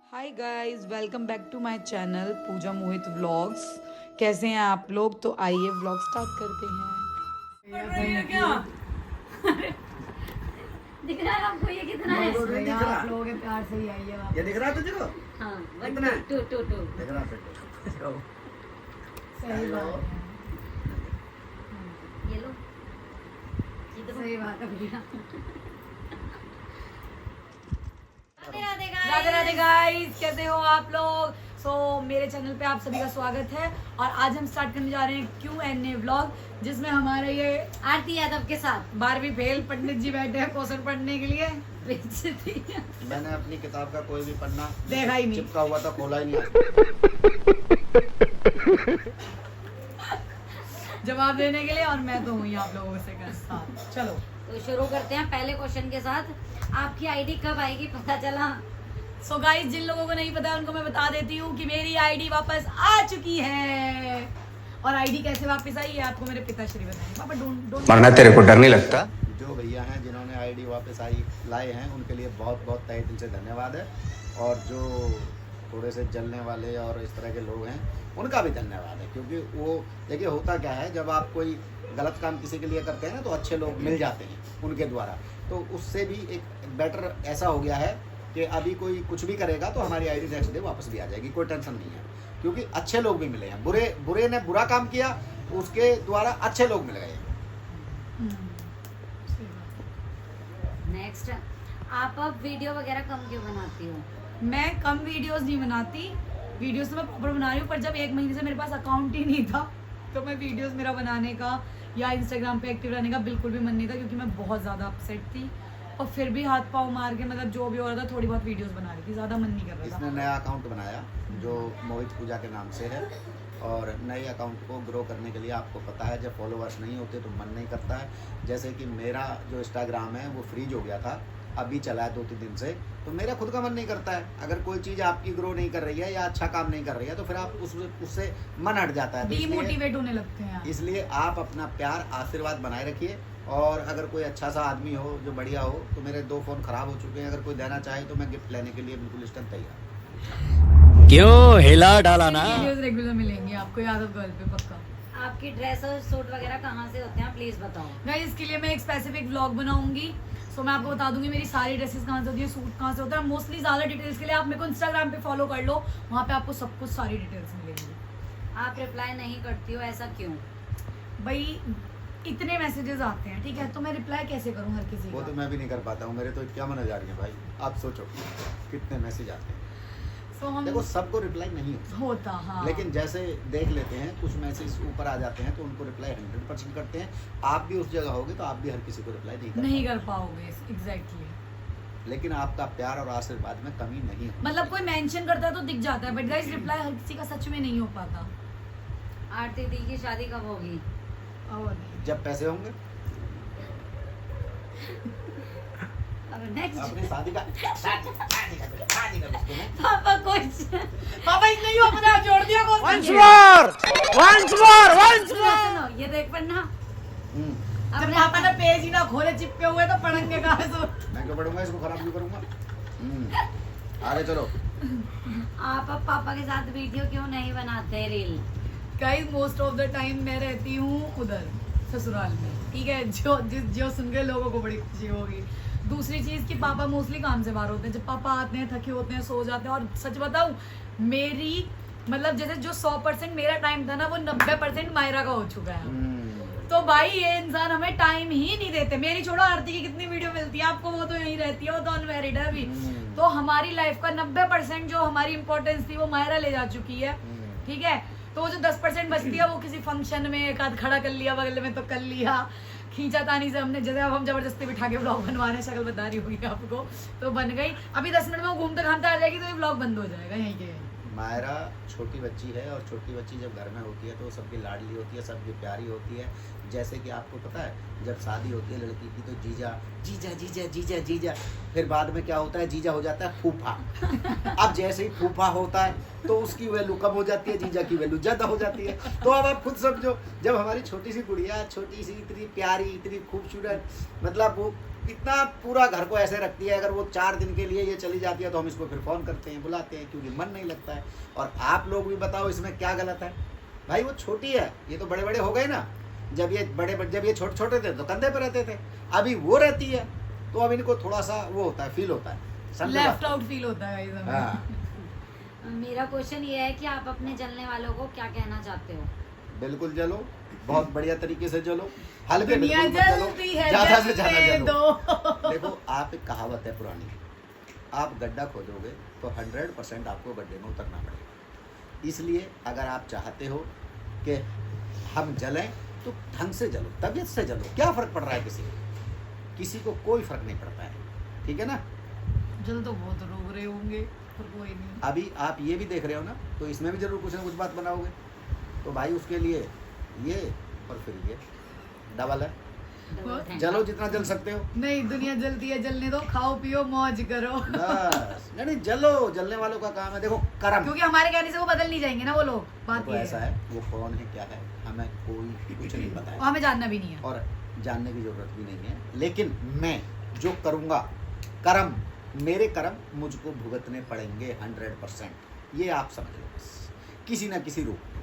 Hi guys, welcome back to my channel Pooja Mohit vlogs. कैसे हैं आप लोग? तो आइए व्लॉग स्टार्ट करते हैं। क्या दिख रहा है आपको ये कितना है? आप लोगों के प्यार से ही आइए आप। ये दिख रहा है तुझे को? हाँ, कितना है? 1 2 2 दिख रहा है सही बात है। ये लो। सही बात है भैया। राधे राधे राधे गाइस, कैसे हो आप लोग? मेरे चैनल पे आप सभी का स्वागत है और आज हम स्टार्ट करने जा रहे हैं Q&A व्लॉग, जिसमें हमारे ये आरती यादव के साथ 12वीं फेल पंडित जी बैठे हैं क्वेश्चन पढ़ने के लिए। बेइज्जती। मैंने अपनी किताब का कोई भी पन्ना देखा ही नहीं। चिपका हुआ था, खोला ही नहीं। जवाब देने के लिए, और मैं तो हूँ आप लोगों से के साथ। चलो तो शुरू करते हैं पहले क्वेश्चन के साथ। आपकी आईडी कब आएगी पता चला? सो गाइस, जिन लोगों को नहीं पता उनको मैं बता देती हूँ कि मेरी आईडी वापस आ चुकी है। और आईडी कैसे वापस आई है आपको मेरे पिताश्री बताएंगे। पापा डोंट मरना तेरे को डर नहीं लगता? जो भैया हैं जिन्होंने आईडी वापस लाए हैं उनके लिए बहुत बहुत तहे दिल से धन्यवाद है। और जो थोड़े से जलने वाले और इस तरह के लोग हैं उनका भी धन्यवाद है, क्योंकि वो देखिए होता क्या है, जब आप कोई गलत काम किसी के लिए करते हैं ना तो अच्छे लोग मिल जाते हैं उनके द्वारा। तो उससे भी एक बेटर ऐसा हो गया है कि अभी कोई कुछ भी करेगा तो हमारी आईडी नेक्स्ट डे वापस भी आ जाएगी, कोई टेंशन नहीं है, क्योंकि अच्छे लोग भी मिले हैं। बुरे ने बुरा काम किया, उसके द्वारा अच्छे लोग मिल गए हैं। नेक्स्ट, आप अब वीडियो वगैरह कम क्यों बनाती हो? मैं कम वीडियोस नहीं बनाती, वीडियोस तो मैं प्रॉपर बना रही हूँ, पर जब 1 महीने से मेरे पास अकाउंट ही नहीं था तो मैं वीडियोस मेरा बनाने का या इंस्टाग्राम पे एक्टिव रहने का बिल्कुल भी मन नहीं था, क्योंकि मैं बहुत ज़्यादा अपसेट थी और फिर भी हाथ पाँव मार के मतलब जो भी हो रहा था थोड़ी बहुत वीडियोस बना रही थी, ज़्यादा मन नहीं कर रहा इसने था। नया अकाउंट बनाया जो मोहित पूजा के नाम से है, और नए अकाउंट को ग्रो करने के लिए आपको पता है जब फॉलोअर्स नहीं होते तो मन नहीं करता है। जैसे कि मेरा जो इंस्टाग्राम है वो फ्रीज हो गया था, अभी चला है 2-3 दिन से, तो मेरा खुद का मन नहीं करता है। अगर कोई चीज़ आपकी ग्रो नहीं कर रही है या अच्छा काम नहीं कर रही है तो फिर आप उससे मन हट जाता है। तो डीमोटिवेट होने लगते हैं आप। इसलिए आप अपना प्यार आशीर्वाद बनाए रखिए। और अगर कोई अच्छा सा आदमी हो जो बढ़िया हो, तो मेरे 2 फ़ोन ख़राब हो चुके हैं, अगर कोई देना चाहे तो मैं गिफ्ट लेने के लिए बिल्कुल इस टाइम तैयार। क्यों हिला डाला ना? वीडियोस रेगुलर मिलेंगे आपको यादव गर्ल पे पक्का। आपकी ड्रेस और सूट वगैरह कहाँ से होते हैं प्लीज बताओ। गाइस, इसके लिए मैं एक स्पेसिफिक व्लॉग बनाऊंगी, सो मैं आपको बता दूंगी मेरी सारी ड्रेसेस कहाँ से होती है, सूट कहाँ से होता है। मोस्टली ज़्यादा डिटेल्स के लिए आप मेरे को इंस्टाग्राम पे फॉलो कर लो, वहाँ पे आपको सब कुछ सारी डिटेल्स मिलेंगी। आप रिप्लाई नहीं करती हो, ऐसा क्यों? भाई इतने मैसेजेस आते हैं, ठीक है, तो मैं रिप्लाई कैसे करूँ हर किसी वो तो का? मैं भी नहीं कर पाता हूँ, मेरे तो 51 हज़ार हैं भाई। आप सोचो कितने मैसेज आते हैं। सो हम देखो सबको रिप्लाई नहीं होता, हाँ, लेकिन जैसे देख लेते हैं कुछ मैसेज ऊपर आ जाते हैं तो उनको रिप्लाई 100% करते हैं। आप भी उस जगह होगे तो आप भी हर किसी को रिप्लाई नहीं नहीं कर कर पाओगे एग्जैक्टली। पाओगे। लेकिन आपका प्यार और आशीर्वाद में कमी नहीं होती। मतलब कोई मेंशन करता है तो दिख जाता है, बट गाइस रिप्लाई हर किसी का सच में नहीं हो पाता। आरती दी की शादी कब होगी? और नहीं। जब पैसे होंगे अब नेक्स्ट। अपनी शादी का उसको ना। पापा कुछ पापा इतना ही अपने आप जोड़ दिया कौन Once more! सुनो, ये देख पढ़ना। हम्म, जब पापा ने पेज ही ना खोले चिपके हुए तो पढ़ेंगे कहाँ से? मैं क्यों पढ़ूंगा, इसको खराब क्यों करूंगा। आगे चलो। हाँ। आप अब पापा के साथ वीडियो क्यों नहीं बनाते reel? Guys, most of the time मैं रहती हूँ उधर ससुराल में, ठीक है, जो सुन के लोगों को बड़ी खुशी होगी। दूसरी चीज़ कि पापा मोस्टली काम से बाहर होते हैं, जब पापा आते हैं थके होते हैं, सो जाते हैं। और सच बताऊँ, मेरी मतलब जैसे जो 100% मेरा टाइम था ना, वो 90% मायरा का हो चुका है। तो भाई ये इंसान हमें टाइम ही नहीं देते। मेरी छोड़ो, आरती की कितनी वीडियो मिलती है आपको, वो तो यहीं रहती है, वो तो अनमैरिड है अभी। तो हमारी लाइफ का 90% जो हमारी इंपॉर्टेंस थी वो मायरा ले जा चुकी है, ठीक है। तो वो जो 10% बचती है वो किसी फंक्शन में एक आध खड़ा कर लिया बगल में तो कर लिया, खींचातानी से हमने, जैसे अब हम जबरदस्ती बिठा के ब्लॉग बनवा रहे हैं, शक्ल बता रही होगी आपको, तो बन गई। अभी 10 मिनट में वो घूमते घामते आ जाएगी तो ये ब्लॉग बंद हो जाएगा यहीं के यहीं। मायरा छोटी बच्ची है, और छोटी बच्ची जब घर में होती है तो सबकी लाडली होती है, सबकी प्यारी होती है। जैसे कि आपको पता है जब शादी होती है लड़की की तो जीजा जीजा जीजा जीजा जीजा, फिर बाद में क्या होता है, जीजा हो जाता है फूफा। अब जैसे ही फूफा होता है तो उसकी वैल्यू कम हो जाती है, जीजा की वैल्यू ज़्यादा हो जाती है। तो अब आप खुद समझो, जब हमारी छोटी सी गुड़िया, छोटी सी, इतनी प्यारी, इतनी खूबसूरत, मतलब वो इतना पूरा घर को ऐसे रखती है। अगर वो 4 दिन के लिए ये चली जाती है तो हम इसको फिर फ़ोन करते हैं, बुलाते हैं, क्योंकि मन नहीं लगता है। और आप लोग भी बताओ इसमें क्या गलत है भाई? वो छोटी है, ये तो बड़े बड़े हो गए ना। जब ये छोटे छोटे थे तो कंधे पर रहते थे, अभी वो रहती है तो अब इनको थोड़ा सा वो होता है, फील होता है, समझ लेफ्ट बात? आउट फील होता है guys हमें। हाँ, मेरा क्वेश्चन ये है कि आप अपने जलने वालों को क्या कहना चाहते हो? बिल्कुल जलो, बहुत बढ़िया तरीके से जलो, हल्के दुनिया बिल्कुल मत जलो, जलती है, ज्यादा से ज्यादा जलने जलो। दो। देखो, आप एक कहावत है पुरानी, आप गड्ढा खोदोगे तो 100% आपको गड्ढे में उतरना पड़ेगा। इसलिए अगर आप चाहते हो कि हम जलें तो ढंग से जलो, तबीयत से जलो। क्या फर्क पड़ रहा है किसी को कोई फर्क नहीं पड़ता है, ठीक है ना। जल तो बहुत रोक रहे होंगे पर कोई नहीं। अभी आप ये भी देख रहे हो ना, तो इसमें भी जरूर कुछ ना कुछ बात बनाओगे, तो भाई उसके लिए ये और फिर ये डबल है। जलो जितना जल सकते हो। नहीं, दुनिया जलती है, जलने दो, खाओ पियो मौज करो। बस नहीं जलो, जलने वालों का काम है। देखो कर्म, क्योंकि हमारे कहने से वो बदल नहीं जाएंगे ना वो लोग। बात देखो ये ऐसा है, वो कौन है क्या है हमें कोई कुछ नहीं पता और है हमें जानना भी नहीं है। और जानने की जरूरत भी नहीं है। लेकिन मैं जो करूँगा कर्म, मेरे कर्म मुझको भुगतने पड़ेंगे 100%। ये आप समझ लो बस, किसी ना किसी रूप में।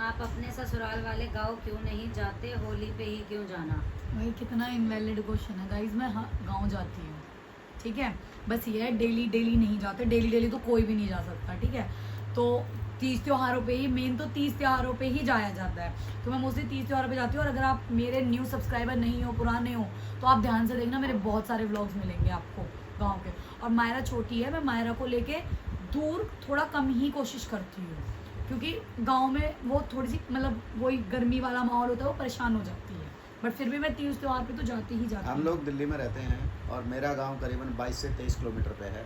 आप अपने ससुराल वाले गांव क्यों नहीं जाते? होली पे ही क्यों जाना? भाई कितना इनवैलिड क्वेश्चन है गाइस। मैं गांव जाती हूँ, ठीक है, बस ये है डेली डेली नहीं जाते। डेली तो कोई भी नहीं जा सकता, ठीक है। तो 30 त्योहारों पे ही, मेन तो 30 त्योहारों पे ही जाया जाता है। तो मैं मोस्टली 30 त्योहारों पे जाती हूँ। और अगर आप मेरे न्यू सब्सक्राइबर नहीं हो, पुराने हो, तो आप ध्यान से देखना, मेरे बहुत सारे व्लॉग्स मिलेंगे आपको गाँव के। और मायरा छोटी है, मैं मायरा को लेके दूर थोड़ा कम ही कोशिश करती हूँ, क्योंकि गांव में वो थोड़ी सी मतलब वही गर्मी वाला माहौल होता है, वो परेशान हो जाती है। बट फिर भी मैं 30 त्योहार पे तो जाती ही जाती हूँ। हम लोग दिल्ली में रहते हैं और मेरा गांव करीबन 22 से 23 किलोमीटर पे है।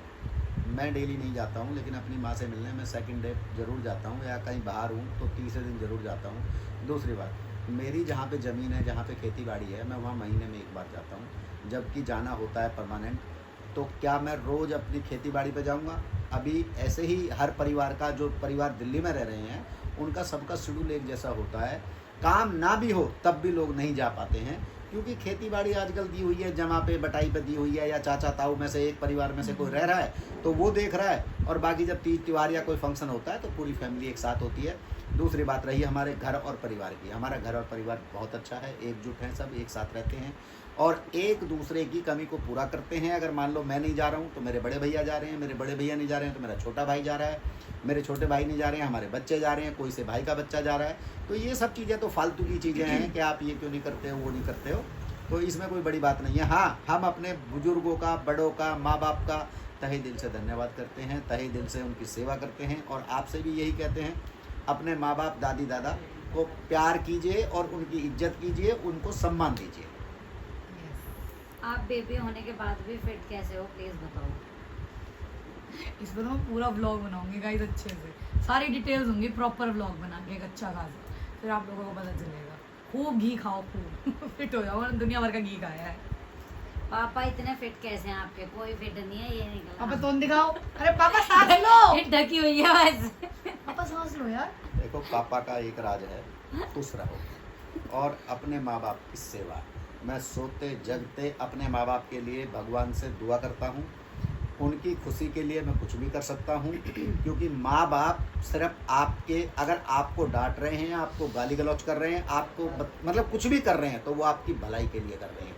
मैं डेली नहीं जाता हूँ, लेकिन अपनी माँ से मिलने मैं सेकंड डे ज़रूर जाता हूँ, या कहीं बाहर हूँ तो तीसरे दिन ज़रूर जाता हूँ। दूसरी बात, मेरी जहाँ पे ज़मीन है, जहाँ पे खेती बाड़ी है, मैं वहाँ महीने में एक बार जाता हूँ। जबकि जाना होता है परमानेंट, तो क्या मैं रोज़ अपनी खेती बाड़ी पे जाऊँगा? अभी ऐसे ही हर परिवार का, जो परिवार दिल्ली में रह रहे हैं, उनका सबका शेड्यूल एक जैसा होता है। काम ना भी हो तब भी लोग नहीं जा पाते हैं, क्योंकि खेती बाड़ी आजकल दी हुई है जमा पे, बटाई पे दी हुई है, या चाचा ताऊ में से एक परिवार में से कोई रह रहा है तो वो देख रहा है। और बाकी जब तीज त्योहार या कोई फंक्शन होता है तो पूरी फैमिली एक साथ होती है। दूसरी बात रही हमारे घर और परिवार की, हमारा घर और परिवार बहुत अच्छा है, एकजुट हैं, सब एक साथ रहते हैं और एक दूसरे की कमी को पूरा करते हैं। अगर मान लो मैं नहीं जा रहा हूँ तो मेरे बड़े भैया जा रहे हैं, मेरे बड़े भैया नहीं जा रहे हैं तो मेरा छोटा भाई जा रहा है, मेरे छोटे भाई नहीं जा रहे हैं, हमारे बच्चे जा रहे हैं, कोई से भाई का बच्चा जा रहा है। तो ये सब चीज़ें तो फालतू की चीज़ें हैं कि आप ये क्यों नहीं करते हो, वो नहीं करते हो, तो इसमें कोई बड़ी बात नहीं है। हाँ, हम अपने बुजुर्गों का, बड़ों का, माँ बाप का तहे दिल से धन्यवाद करते हैं, तहे दिल से उनकी सेवा करते हैं। और आपसे भी यही कहते हैं, अपने माँ बाप, दादी दादा को प्यार कीजिए और उनकी इज्जत कीजिए, उनको सम्मान दीजिए। आप बेबी होने के बाद भी फिट कैसे हो, प्लीज बताओ। इस पर तो मैं पूरा व्लॉग बनाऊंगी गाइस, अच्छे से सारी डिटेल्स होंगी, प्रॉपर व्लॉग बना के एक अच्छा खासा, फिर आप लोगों को पता चलेगा। खूब घी खाओ, खूब फिट हो जाओ, और दुनिया भर का घी खाया है। पापा इतने फिट कैसे हैं आपके? कोई फिट नहीं है, ये निकला। पापा तुम दिखाओ। अरे पापा सांस लो, फिट ढकी हुई है वैसे। पापा सांस लो यार। देखो, पापा का एक राज है, खुश रहो और अपने माँ बाप की सेवा। मैं सोते जगते अपने माँ बाप के लिए भगवान से दुआ करता हूँ, उनकी खुशी के लिए मैं कुछ भी कर सकता हूँ, क्योंकि माँ बाप सिर्फ आपके, अगर आपको डांट रहे हैं, आपको गाली गलौज कर रहे हैं, आपको मतलब कुछ भी कर रहे हैं, तो वो आपकी भलाई के लिए कर रहे हैं।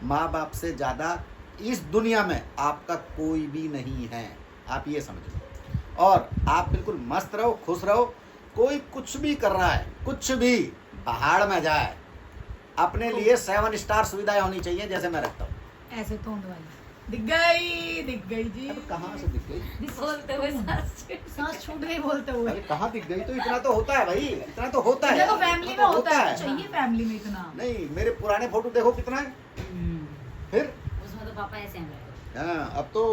माँ बाप से ज़्यादा इस दुनिया में आपका कोई भी नहीं है, आप ये समझ लो। और आप बिल्कुल मस्त रहो, खुश रहो। कोई कुछ भी कर रहा है, कुछ भी, पहाड़ में जाए, अपने लिए 7 स्टार सुविधाएं होनी चाहिए, जैसे मैं रखता हूँ। ऐसे तोंद वाली दिख गई जी। अब कहाँ से दिख गई? बोलते हुए सांस छूट गई बोलते हुए। अरे कहाँ दिख गई? तो इतना तो होता है भाई, इतना तो होता है। ये तो फैमिली में होता है, है। चाहिए फैमिली में इतना। नहीं, मेरे पुराने फोटो देखो कितना है, फिर उसमें तो पापा ऐसे हैं। हाँ, अब तो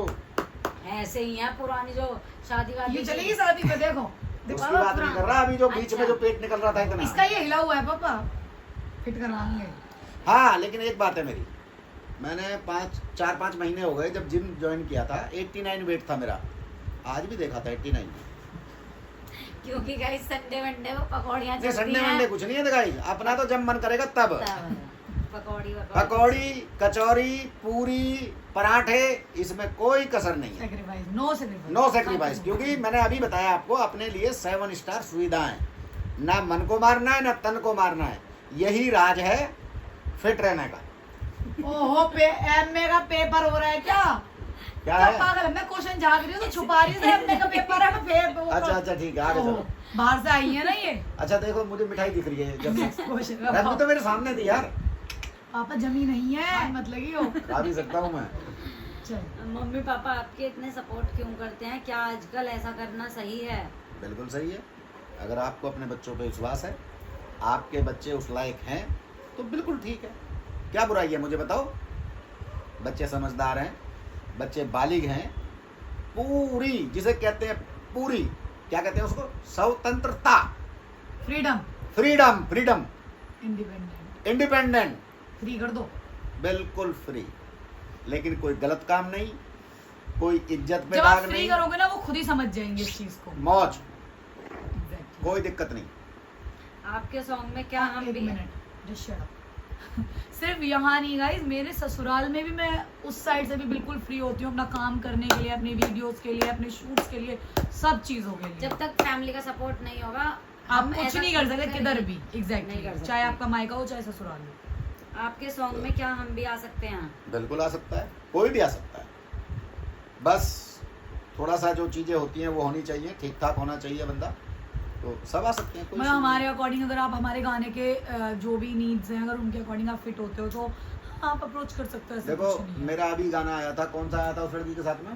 ऐसे ही हैं पुरानी जो शादी वादी। ये चलेगी शादी पे, देखो उसकी बात नहीं कर रहा, अभी जो बीच में जो पेट निकल रहा था इतना। इसका ये हिला हुआ है पापा, फिट करवाएंगे। हाँ, लेकिन एक बात है मेरी, मैंने 4-5 महीने हो गए जब जिम ज्वाइन किया था, 89 वेट था मेरा, आज भी देखा था 89। क्योंकि गाइस संडे वनडे वो पकौड़ियाँ नहीं, संडे वनडे कुछ नहीं है गाइस, अपना तो जब मन करेगा तब। पकौड़ी पकौड़ी, कचौरी, पूरी, पराठे, इसमें कोई कसर नहीं है। Sacrifice, no sacrifice, no sacrifice, क्योंकि मैंने अभी बताया आपको, अपने लिए 7 स्टार सुविधाएं, ना मन को मारना है ना तन को मारना है। यही राज है फिट रहने का। ओहो, एमए का पेपर हो रहा है क्या? क्या क्या है? पागल है? मैं क्वेश्चन झाग रही हूँ तो छुपा रही हूँ, एमए का पेपर है, मैं फेर अच्छा ठीक है, आगे चलो। बाहर से आई है ना ये। अच्छा देखो, मुझे मिठाई दिख रही है जब से। Next question. रखो तो मेरे सामने थी यार, पापा जमी नहीं है, मत लगी हो। खा भी सकता हूँ मैं। चल, मम्मी पापा आपके इतने सपोर्ट क्यों करते हैं? क्या आजकल ऐसा करना सही है? बिल्कुल सही है। अगर आपको अपने बच्चों पे विश्वास है, आपके बच्चे उस लायक हैं, तो बिल्कुल ठीक है। क्या बुराई है मुझे बताओ? बच्चे समझदार हैं, बच्चे बालिग हैं, पूरी जिसे कहते हैं पूरी, क्या कहते हैं उसको, स्वतंत्रता, freedom, freedom, independent, independent, free कर दो। बिल्कुल फ्री। लेकिन कोई गलत काम नहीं, कोई इज्जत पे जब आप दाग फ्री नहीं, करोगे ना वो खुद ही समझ जाएंगे इस चीज को। मौज, Exactly. कोई दिक्कत नहीं। आपके सॉन्ग में क्या हम एक भी मिनट, just shut up. सिर्फ यहाँ नहीं गाइस, मेरे ससुराल में भी मैं उस साइड से भी बिल्कुल फ्री होती हूँ अपना काम करने के लिए, अपने वीडियोस के लिए, अपने शूट्स के लिए, सब चीजों के लिए। जब तक फैमिली का सपोर्ट नहीं होगा आप हम कुछ ऐसा नहीं कर कुछ सकते किधर भी। नहीं कर एग्जैक्टली, सकते। चाहे आपका मायका हो चाहे ससुराल हो। आपके सॉन्ग में क्या हम भी आ सकते हैं? बिल्कुल आ सकता है, कोई भी आ सकता है। बस थोड़ा सा जो चीजें होती हैं वो होनी चाहिए, ठीक ठाक होना चाहिए बंदा, तो सब आ सकते हैं। कोई मतलब हमारे अकॉर्डिंग अगर आप हमारे गाने के जो भी नीड्स हैं, अगर उनके अकॉर्डिंग आप फिट होते हो तो आप अप्रोच कर सकते हो। ऐसा देखो, कुछ नहीं है। मेरा अभी गाना आया था, कौन सा आया था उस लड़की के साथ में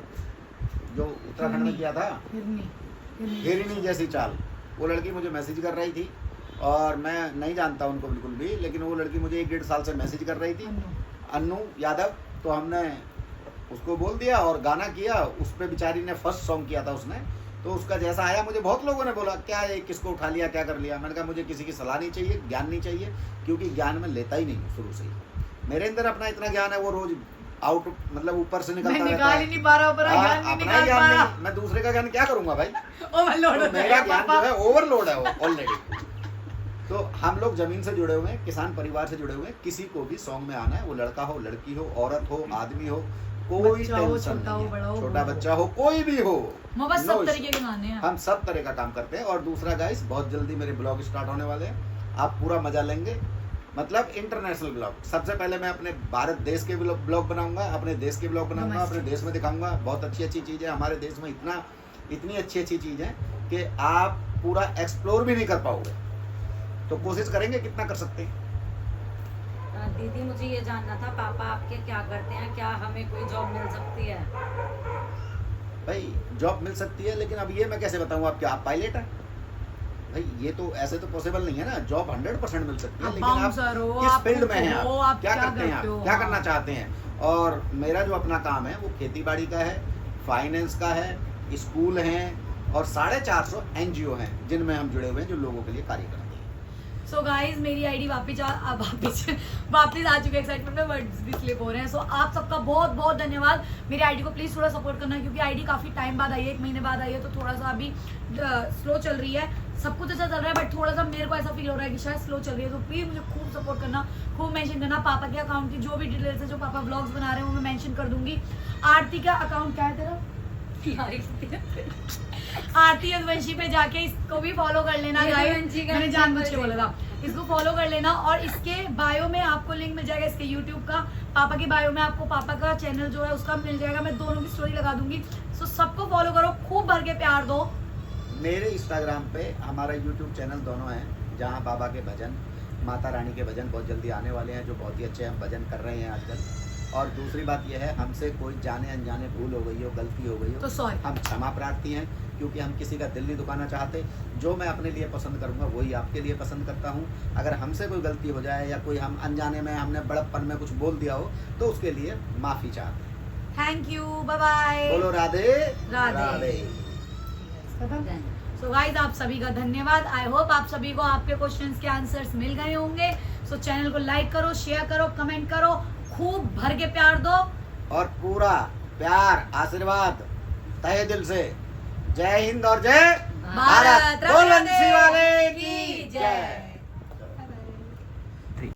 जो उत्तराखंड में किया था, हिरनी जैसी चाल। वो लड़की मुझे मैसेज कर रही थी और मैं नहीं जानता उनको बिल्कुल भी, लेकिन वो लड़की मुझे 1-1.5 साल से मैसेज कर रही थी, अन्नू यादव। तो हमने उसको बोल दिया और गाना किया उस पर। बेचारी ने फर्स्ट सॉन्ग किया था उसने, तो उसका जैसा आया, मुझे बहुत लोगों ने बोला क्या ये किसको उठा लिया, क्या कर लिया। मैंने कहा मुझे किसी की सलाह नहीं चाहिए, ज्ञान नहीं चाहिए, क्योंकि ज्ञान मैं लेता ही नहीं हूँ शुरू से ही। मेरे अंदर अपना इतना ज्ञान है, वो रोज आउट मतलब ऊपर से निकलता रहता निकाल ही है। नहीं पा रहा, अपना ज्ञान नहीं, मैं दूसरे का ज्ञान क्या करूंगा भाई। ओवरलोड तो मेरा ज्ञान जो है ओवरलोड है वो ऑलरेडी। तो हम लोग जमीन से जुड़े हुए हैं, किसान परिवार से जुड़े हुए हैं। किसी को भी सॉन्ग में आना है, वो लड़का हो, लड़की हो, औरत हो, आदमी हो, कोई बच्चा हो, टेंशन छोटा हो, नहीं बड़ा है। हो, छोटा बूढ़ा बच्चा हो, कोई भी हो, बस no सब issue। तरीके के गाने हैं। हम सब तरह का काम करते हैं। और दूसरा गाइस, बहुत जल्दी मेरे ब्लॉग स्टार्ट होने वाले हैं, आप पूरा मजा लेंगे। मतलब इंटरनेशनल ब्लॉग। सबसे पहले मैं अपने भारत देश के ब्लॉग बनाऊंगा, अपने देश के ब्लॉग बनाऊंगा, अपने देश में दिखाऊंगा। बहुत अच्छी अच्छी चीज़ है हमारे देश में, इतनी अच्छी अच्छी चीज़ है कि आप पूरा एक्सप्लोर भी नहीं कर पाओगे। तो कोशिश करेंगे कितना कर सकते हैं। दीदी मुझे ये जानना था, पापा आपके क्या करते हैं? क्या हमें कोई जॉब मिल सकती है? भाई जॉब मिल सकती है, लेकिन अब ये मैं कैसे बताऊँ आपके, आप पायलट हैं भाई, ये तो ऐसे तो पॉसिबल नहीं है ना। जॉब 100% मिल सकती है, आप लेकिन आप बाउंसर हो, किस आप फील्ड में हैं, हो, आप आप क्या क्या करते हैं, करते हो, आप क्या हाँ। करना चाहते हैं। और मेरा जो अपना काम है वो खेती बाड़ी का है, फाइनेंस का है, स्कूल हैं और 450 NGO हैं जिनमें हम जुड़े हुए हैं, जो लोगों के लिए कार्य करते हैं। सो गाइज, मेरी आईडी वापस आ चुकी है। एक्साइटमेंट में वर्ड्स भी स्लिप हो रहे हैं। सो आप सबका बहुत बहुत धन्यवाद। मेरी आईडी को प्लीज़ थोड़ा सपोर्ट करना, क्योंकि आईडी काफ़ी टाइम बाद आई है, 1 महीने बाद आई है, तो थोड़ा सा अभी स्लो चल रही है। सब कुछ अच्छा चल रहा है, बट थोड़ा सा मेरे को ऐसा फील हो रहा है कि शायद स्लो चल रही है। तो प्लीज़ मुझे खूब सपोर्ट करना, खूब मेंशन करना। पापा के अकाउंट की जो भी डिटेल्स है, जो पापा ब्लॉग्स बना रहे हैं, वो मैं मेंशन कर दूंगी। आरती का अकाउंट क्या है तेरा? आरती यदवंशी पे जाके इसको भी फॉलो कर लेना गाइस, मैंने जानबूझ के बोला था। इसको फॉलो कर लेना, और इसके बायो में आपको लिंक मिल जाएगा इसके यूट्यूब का। पापा के बायो में आपको पापा का चैनल जो है उसका मिल जाएगा, मैं दोनों की स्टोरी लगा दूंगी। सो सबको फॉलो करो, खूब भर के प्यार दो। मेरे इंस्टाग्राम पे हमारा यूट्यूब चैनल दोनों हैं, जहाँ बाबा के भजन, माता रानी के भजन बहुत जल्दी आने वाले हैं, जो बहुत ही अच्छे हम भजन कर रहे हैं आजकल। और दूसरी बात यह है, हमसे कोई जाने अनजाने भूल हो गई हो, गलती हो गई हो, तो सॉरी, हम क्षमा प्रार्थी हैं, क्योंकि हम किसी का दिल नहीं दुखाना चाहते। जो मैं अपने लिए पसंद करूंगा वही आपके लिए पसंद करता हूं। अगर हमसे कोई गलती हो जाए या कोई हम अनजाने में हमने बड़प्पन में कुछ बोल दिया हो, तो उसके लिए माफ़ी चाहते हैं। थैंक यू, बाय बाय, बोलो राधे राधे। सो गाइज, आप सभी का धन्यवाद। आई होप आप सभी को आपके क्वेश्चंस के आंसर्स मिल गए होंगे। सो चैनल को लाइक करो, शेयर करो, कमेंट करो, खूब भर के प्यार दो, और पूरा प्यार आशीर्वाद तहे दिल से। जय हिंद और जय भारत। भारत। बोल बंसी वाले की जय।